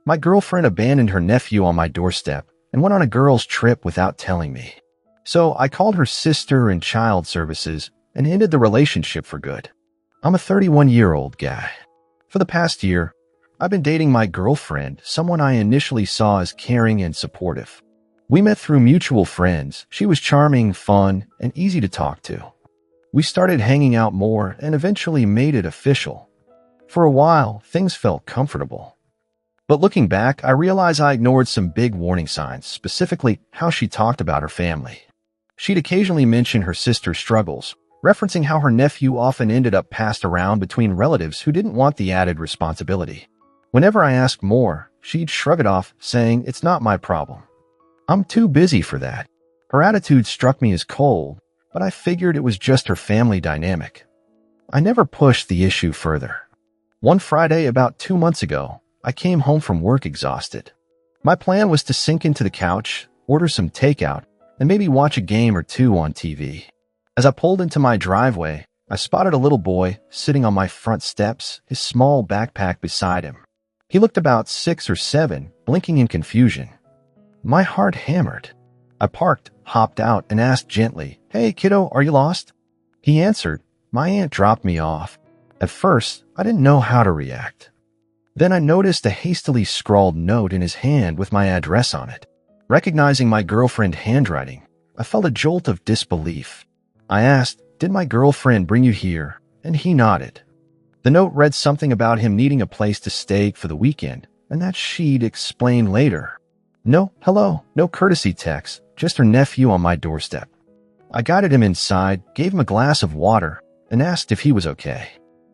My girlfriend abandoned her nephew on my doorstep and went on a girls' trip without telling me. So I called her sister and child services and ended the relationship for good. I'm a 31-year-old guy. For the past year, I've been dating my girlfriend, someone I initially saw as caring and supportive. We met through mutual friends. She was charming, fun, and easy to talk to. We started hanging out more and eventually made it official. For a while, things felt comfortable. But looking back, I realize I ignored some big warning signs, specifically how she talked about her family. She'd occasionally mention her sister's struggles, referencing how her nephew often ended up passed around between relatives who didn't want the added responsibility. Whenever I asked more, she'd shrug it off, saying, "It's not my problem. I'm too busy for that." Her attitude struck me as cold, but I figured it was just her family dynamic. I never pushed the issue further. One Friday about 2 months ago, I came home from work exhausted. My plan was to sink into the couch, order some takeout, and maybe watch a game or two on TV. As I pulled into my driveway, I spotted a little boy sitting on my front steps, his small backpack beside him. He looked about 6 or 7, blinking in confusion. My heart hammered. I parked, hopped out, and asked gently, "Hey, kiddo, are you lost?" He answered, "My aunt dropped me off." At first, I didn't know how to react. Then I noticed a hastily scrawled note in his hand with my address on it. Recognizing my girlfriend's handwriting, I felt a jolt of disbelief. I asked, "Did my girlfriend bring you here?" And he nodded. The note read something about him needing a place to stay for the weekend, and that she'd explain later. No courtesy text, just her nephew on my doorstep. I guided him inside, gave him a glass of water, and asked if he was okay.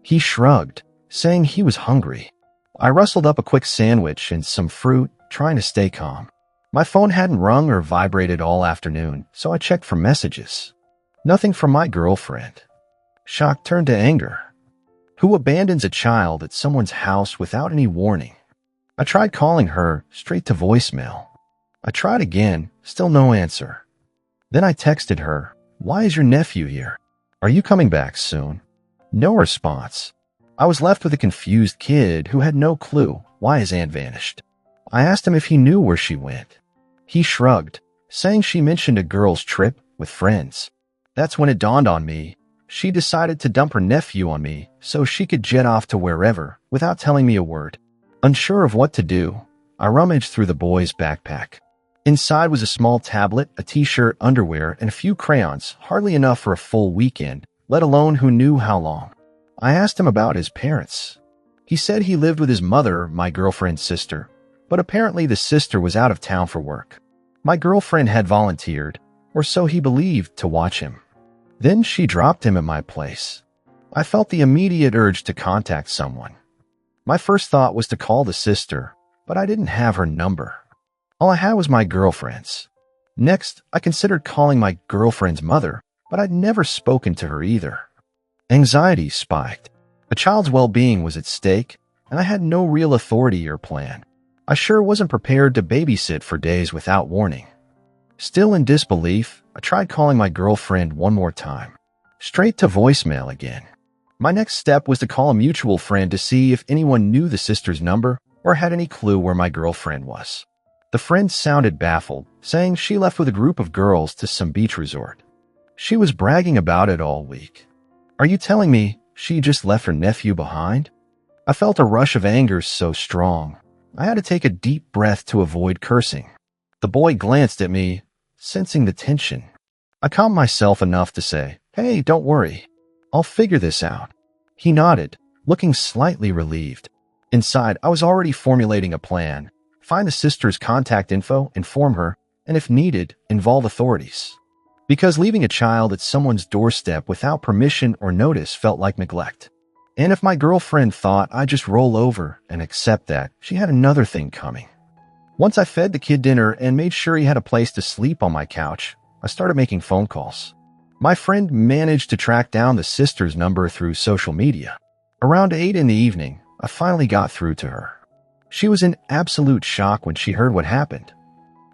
He shrugged, saying he was hungry. I rustled up a quick sandwich and some fruit, trying to stay calm. My phone hadn't rung or vibrated all afternoon, so I checked for messages. Nothing from my girlfriend. Shock turned to anger. Who abandons a child at someone's house without any warning? I tried calling her, straight to voicemail. I tried again, still no answer. Then I texted her, "Why is your nephew here? Are you coming back soon?" No response. I was left with a confused kid who had no clue why his aunt vanished. I asked him if he knew where she went. He shrugged, saying she mentioned a girl's trip with friends. That's when it dawned on me. She decided to dump her nephew on me so she could jet off to wherever without telling me a word. Unsure of what to do, I rummaged through the boy's backpack. Inside was a small tablet, a t-shirt, underwear, and a few crayons, hardly enough for a full weekend, let alone who knew how long. I asked him about his parents. He said he lived with his mother, my girlfriend's sister, but apparently the sister was out of town for work. My girlfriend had volunteered, or so he believed, to watch him. Then she dropped him at my place. I felt the immediate urge to contact someone. My first thought was to call the sister, but I didn't have her number. All I had was my girlfriend's. Next, I considered calling my girlfriend's mother, but I'd never spoken to her either. Anxiety spiked. A child's well-being was at stake, and I had no real authority or plan. I sure wasn't prepared to babysit for days without warning. Still in disbelief, I tried calling my girlfriend one more time. Straight to voicemail again. My next step was to call a mutual friend to see if anyone knew the sister's number or had any clue where my girlfriend was. The friend sounded baffled, saying she left with a group of girls to some beach resort. She was bragging about it all week. Are you telling me she just left her nephew behind? I felt a rush of anger so strong, I had to take a deep breath to avoid cursing. The boy glanced at me, sensing the tension. I calmed myself enough to say, "Hey, don't worry. I'll figure this out." He nodded, looking slightly relieved. Inside, I was already formulating a plan. Find the sister's contact info, inform her, and if needed, involve authorities. Because leaving a child at someone's doorstep without permission or notice felt like neglect. And if my girlfriend thought I'd just roll over and accept that, she had another thing coming. Once I fed the kid dinner and made sure he had a place to sleep on my couch, I started making phone calls. My friend managed to track down the sister's number through social media. Around 8 in the evening, I finally got through to her. She was in absolute shock when she heard what happened.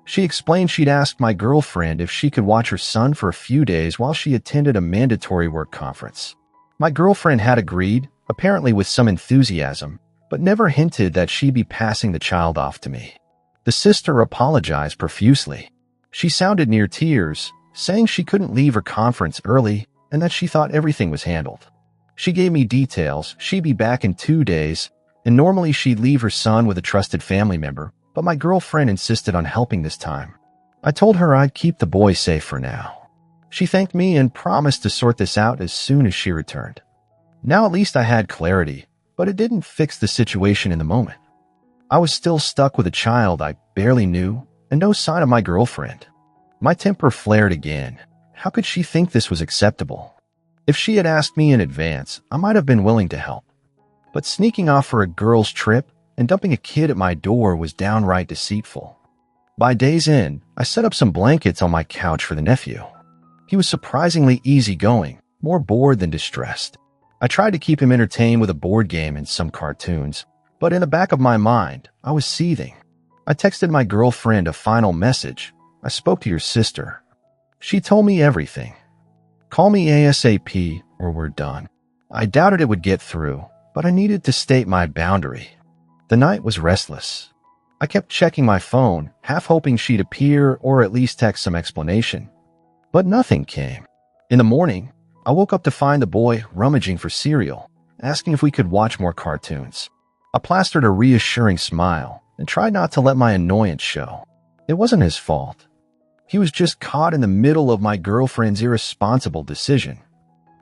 She explained she'd asked my girlfriend if she could watch her son for a few days while she attended a mandatory work conference. My girlfriend had agreed, apparently with some enthusiasm, but never hinted that she'd be passing the child off to me. The sister apologized profusely. She sounded near tears, saying she couldn't leave her conference early and that she thought everything was handled. She gave me details. She'd be back in 2 days, and normally she'd leave her son with a trusted family member, but my girlfriend insisted on helping this time. I told her I'd keep the boy safe for now. She thanked me and promised to sort this out as soon as she returned. Now at least I had clarity, but it didn't fix the situation in the moment. I was still stuck with a child I barely knew and no sign of my girlfriend. My temper flared again. How could she think this was acceptable? If she had asked me in advance, I might have been willing to help. But sneaking off for a girls' trip and dumping a kid at my door was downright deceitful. By day's end, I set up some blankets on my couch for the nephew. He was surprisingly easygoing, more bored than distressed. I tried to keep him entertained with a board game and some cartoons, but in the back of my mind, I was seething. I texted my girlfriend a final message. I spoke to your sister. She told me everything. Call me ASAP or we're done. I doubted it would get through, but I needed to state my boundary. The night was restless. I kept checking my phone, half hoping she'd appear or at least text some explanation. But nothing came. In the morning, I woke up to find the boy rummaging for cereal, asking if we could watch more cartoons. I plastered a reassuring smile and tried not to let my annoyance show. It wasn't his fault. He was just caught in the middle of my girlfriend's irresponsible decision.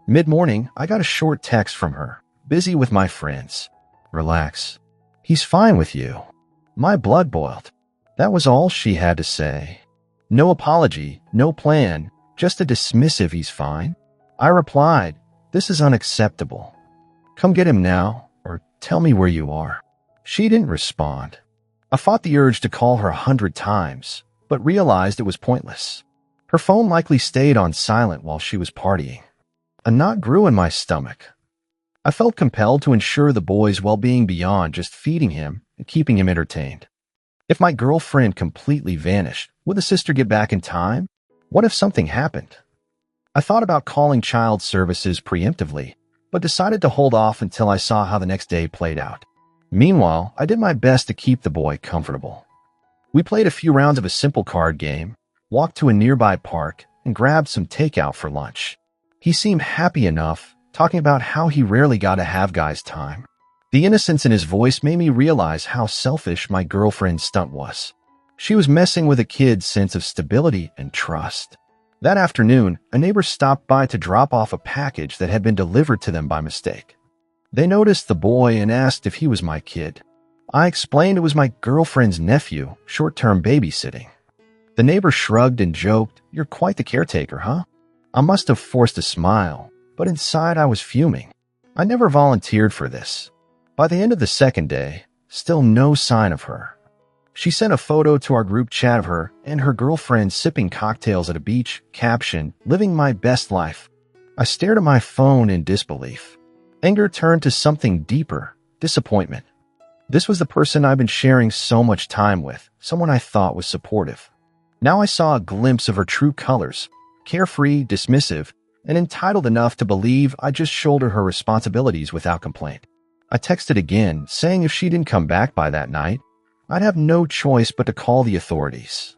Mid-morning, I got a short text from her, busy with my friends. Relax. He's fine with you. My blood boiled. That was all she had to say. No apology, no plan, just a dismissive he's fine. I replied, this is unacceptable. Come get him now, or tell me where you are. She didn't respond. I fought the urge to call her 100 times, but realized it was pointless. Her phone likely stayed on silent while she was partying. A knot grew in my stomach. I felt compelled to ensure the boy's well-being beyond just feeding him and keeping him entertained. If my girlfriend completely vanished, would the sister get back in time? What if something happened? I thought about calling child services preemptively, but decided to hold off until I saw how the next day played out. Meanwhile, I did my best to keep the boy comfortable. We played a few rounds of a simple card game, walked to a nearby park, and grabbed some takeout for lunch. He seemed happy enough, talking about how he rarely got to have guys' time. The innocence in his voice made me realize how selfish my girlfriend's stunt was. She was messing with a kid's sense of stability and trust. That afternoon, a neighbor stopped by to drop off a package that had been delivered to them by mistake. They noticed the boy and asked if he was my kid. I explained it was my girlfriend's nephew, short-term babysitting. The neighbor shrugged and joked, "You're quite the caretaker, huh?" I must have forced a smile, but inside I was fuming. I never volunteered for this. By the end of the second day, still no sign of her. She sent a photo to our group chat of her and her girlfriend sipping cocktails at a beach, caption, "Living my best life." I stared at my phone in disbelief. Anger turned to something deeper, disappointment. This was the person I'd been sharing so much time with, someone I thought was supportive. Now I saw a glimpse of her true colors, carefree, dismissive, and entitled enough to believe I just shouldered her responsibilities without complaint. I texted again, saying if she didn't come back by that night, I'd have no choice but to call the authorities.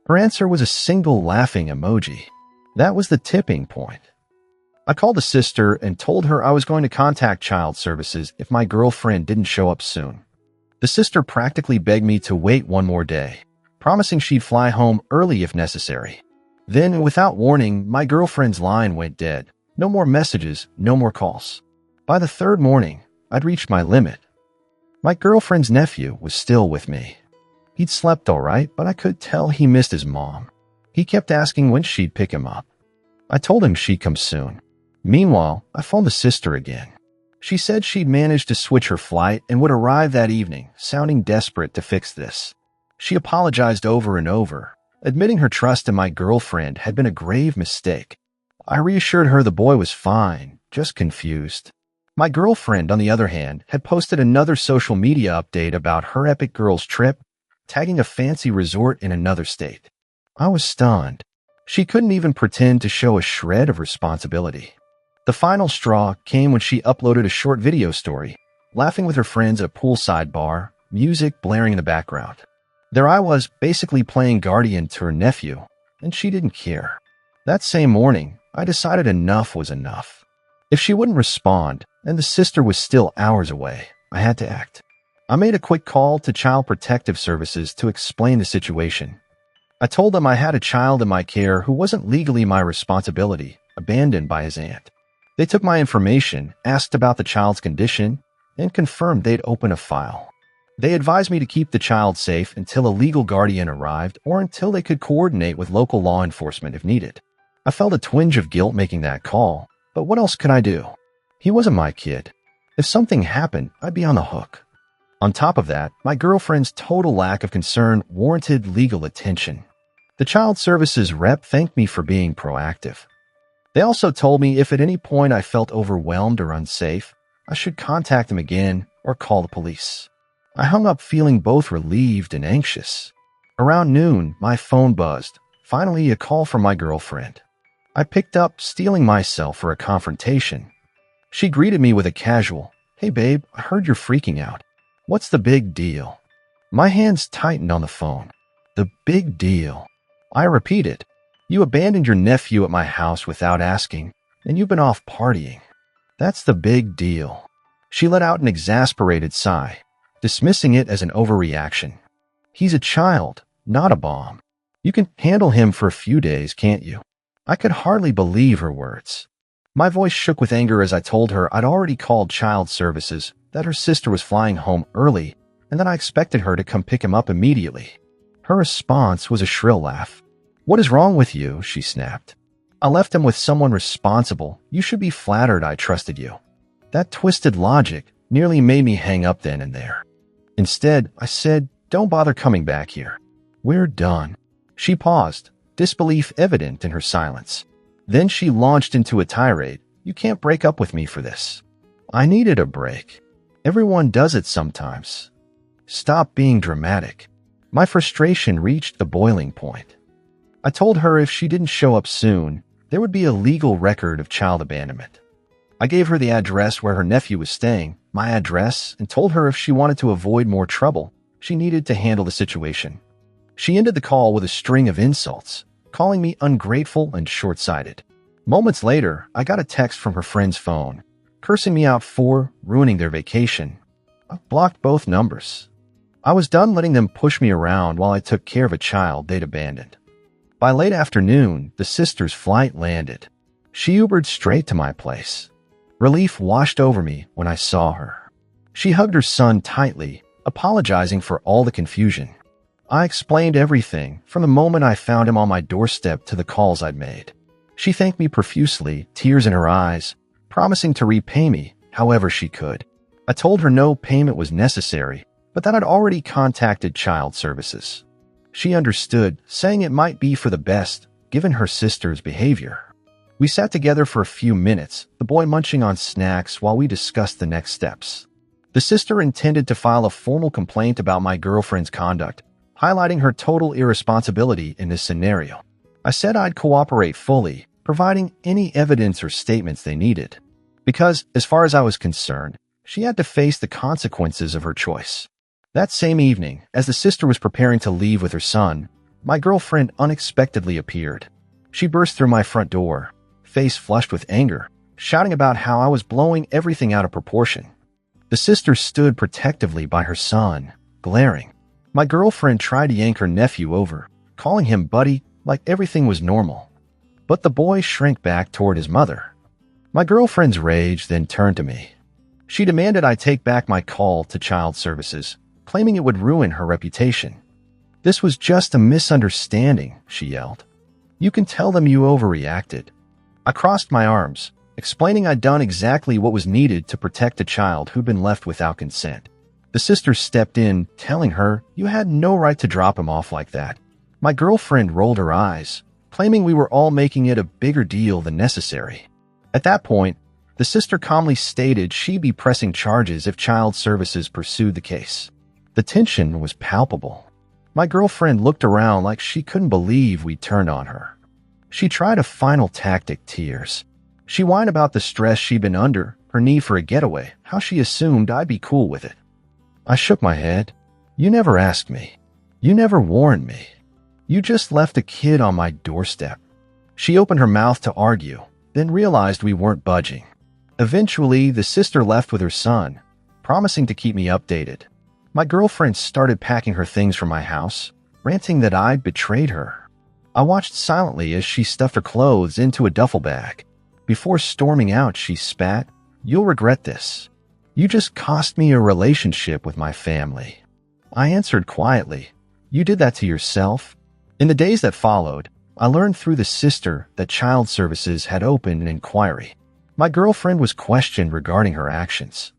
Her answer was a single laughing emoji. That was the tipping point. I called the sister and told her I was going to contact child services if my girlfriend didn't show up soon. The sister practically begged me to wait one more day, promising she'd fly home early if necessary. Then, without warning, my girlfriend's line went dead. No more messages, no more calls. By the third morning, I'd reached my limit. My girlfriend's nephew was still with me. He'd slept all right, but I could tell he missed his mom. He kept asking when she'd pick him up. I told him she'd come soon. Meanwhile, I phoned the sister again. She said she'd managed to switch her flight and would arrive that evening, sounding desperate to fix this. She apologized over and over, admitting her trust in my girlfriend had been a grave mistake. I reassured her the boy was fine, just confused. My girlfriend, on the other hand, had posted another social media update about her epic girls' trip, tagging a fancy resort in another state. I was stunned. She couldn't even pretend to show a shred of responsibility. The final straw came when she uploaded a short video story, laughing with her friends at a poolside bar, music blaring in the background. There I was, basically playing guardian to her nephew, and she didn't care. That same morning, I decided enough was enough. If she wouldn't respond, and the sister was still hours away, I had to act. I made a quick call to Child Protective Services to explain the situation. I told them I had a child in my care who wasn't legally my responsibility, abandoned by his aunt. They took my information, asked about the child's condition, and confirmed they'd open a file. They advised me to keep the child safe until a legal guardian arrived or until they could coordinate with local law enforcement if needed. I felt a twinge of guilt making that call, but what else could I do? He wasn't my kid. If something happened, I'd be on the hook. On top of that, my girlfriend's total lack of concern warranted legal attention. The child services rep thanked me for being proactive. They also told me if at any point I felt overwhelmed or unsafe, I should contact them again or call the police. I hung up feeling both relieved and anxious. Around noon, my phone buzzed. Finally, a call from my girlfriend. I picked up, steeling myself for a confrontation. She greeted me with a casual, "Hey babe, I heard you're freaking out. What's the big deal?" My hands tightened on the phone. The big deal. I repeated, "You abandoned your nephew at my house without asking, and you've been off partying. That's the big deal." She let out an exasperated sigh, dismissing it as an overreaction. "He's a child, not a bomb. You can handle him for a few days, can't you?" I could hardly believe her words. My voice shook with anger as I told her I'd already called child services, that her sister was flying home early, and that I expected her to come pick him up immediately. Her response was a shrill laugh. "What is wrong with you?" she snapped. "I left him with someone responsible. You should be flattered I trusted you." That twisted logic nearly made me hang up then and there. Instead, I said, "Don't bother coming back here. We're done." She paused, disbelief evident in her silence. Then she launched into a tirade. "You can't break up with me for this." I needed a break. Everyone does it sometimes. Stop being dramatic. My frustration reached the boiling point. I told her if she didn't show up soon, there would be a legal record of child abandonment. I gave her the address where her nephew was staying, my address, and told her if she wanted to avoid more trouble, she needed to handle the situation. She ended the call with a string of insults, calling me ungrateful and short-sighted. Moments later, I got a text from her friend's phone, cursing me out for ruining their vacation. I blocked both numbers. I was done letting them push me around while I took care of a child they'd abandoned. By late afternoon, the sister's flight landed. She Ubered straight to my place. Relief washed over me when I saw her. She hugged her son tightly, apologizing for all the confusion. I explained everything, from the moment I found him on my doorstep to the calls I'd made. She thanked me profusely, tears in her eyes, promising to repay me however she could. I told her no payment was necessary, but that I'd already contacted child services. She understood, saying it might be for the best, given her sister's behavior. We sat together for a few minutes, the boy munching on snacks while we discussed the next steps. The sister intended to file a formal complaint about my girlfriend's conduct, highlighting her total irresponsibility in this scenario. I said I'd cooperate fully, providing any evidence or statements they needed. Because, as far as I was concerned, she had to face the consequences of her choice. That same evening, as the sister was preparing to leave with her son, my girlfriend unexpectedly appeared. She burst through my front door, face flushed with anger, shouting about how I was blowing everything out of proportion. The sister stood protectively by her son, glaring. My girlfriend tried to yank her nephew over, calling him buddy like everything was normal. But the boy shrank back toward his mother. My girlfriend's rage then turned to me. She demanded I take back my call to child services, claiming it would ruin her reputation. "This was just a misunderstanding," she yelled. "You can tell them you overreacted." I crossed my arms, explaining I'd done exactly what was needed to protect a child who'd been left without consent. The sister stepped in, telling her, "You had no right to drop him off like that." My girlfriend rolled her eyes, claiming we were all making it a bigger deal than necessary. At that point, the sister calmly stated she'd be pressing charges if child services pursued the case. The tension was palpable. My girlfriend looked around like she couldn't believe we'd turned on her. She tried a final tactic, tears. She whined about the stress she'd been under, her need for a getaway, how she assumed I'd be cool with it. I shook my head. You never asked me. You never warned me. You just left a kid on my doorstep. She opened her mouth to argue, then realized we weren't budging. Eventually, the sister left with her son, promising to keep me updated. My girlfriend started packing her things from my house, ranting that I'd betrayed her. I watched silently as she stuffed her clothes into a duffel bag. Before storming out, she spat, "You'll regret this. You just cost me a relationship with my family." I answered quietly, "You did that to yourself." In the days that followed, I learned through the sister that child services had opened an inquiry. My girlfriend was questioned regarding her actions.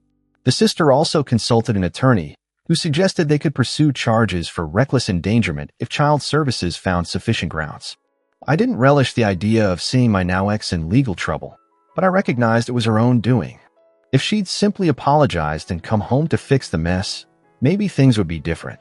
The sister also consulted an attorney who suggested they could pursue charges for reckless endangerment if child services found sufficient grounds. I didn't relish the idea of seeing my now ex in legal trouble, but I recognized it was her own doing. If she'd simply apologized and come home to fix the mess, maybe things would be different.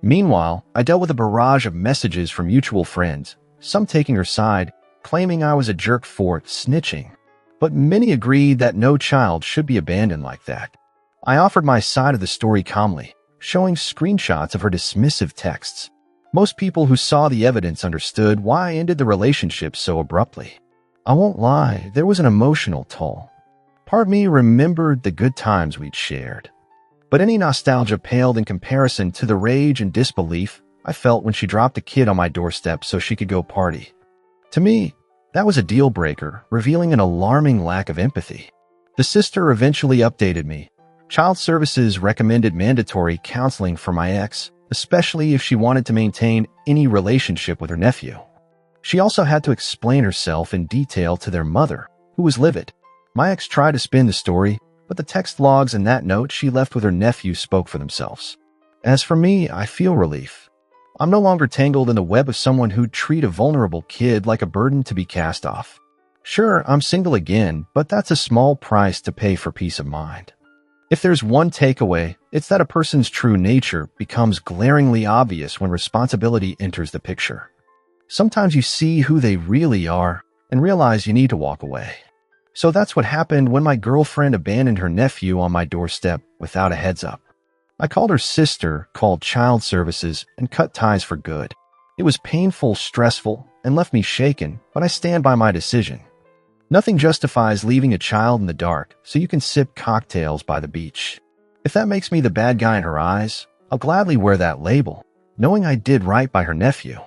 Meanwhile, I dealt with a barrage of messages from mutual friends, some taking her side, claiming I was a jerk for snitching. But many agreed that no child should be abandoned like that. I offered my side of the story calmly, showing screenshots of her dismissive texts. Most people who saw the evidence understood why I ended the relationship so abruptly. I won't lie, there was an emotional toll. Part of me remembered the good times we'd shared. But any nostalgia paled in comparison to the rage and disbelief I felt when she dropped a kid on my doorstep so she could go party. To me, that was a deal breaker, revealing an alarming lack of empathy. The sister eventually updated me. Child services recommended mandatory counseling for my ex, especially if she wanted to maintain any relationship with her nephew. She also had to explain herself in detail to their mother, who was livid. My ex tried to spin the story, but the text logs and that note she left with her nephew spoke for themselves. As for me, I feel relief. I'm no longer tangled in the web of someone who'd treat a vulnerable kid like a burden to be cast off. Sure, I'm single again, but that's a small price to pay for peace of mind. If there's one takeaway, it's that a person's true nature becomes glaringly obvious when responsibility enters the picture. Sometimes you see who they really are and realize you need to walk away. So that's what happened when my girlfriend abandoned her nephew on my doorstep without a heads up. I called her sister, called child services, and cut ties for good. It was painful, stressful, and left me shaken, but I stand by my decision. Nothing justifies leaving a child in the dark so you can sip cocktails by the beach. If that makes me the bad guy in her eyes, I'll gladly wear that label, knowing I did right by her nephew.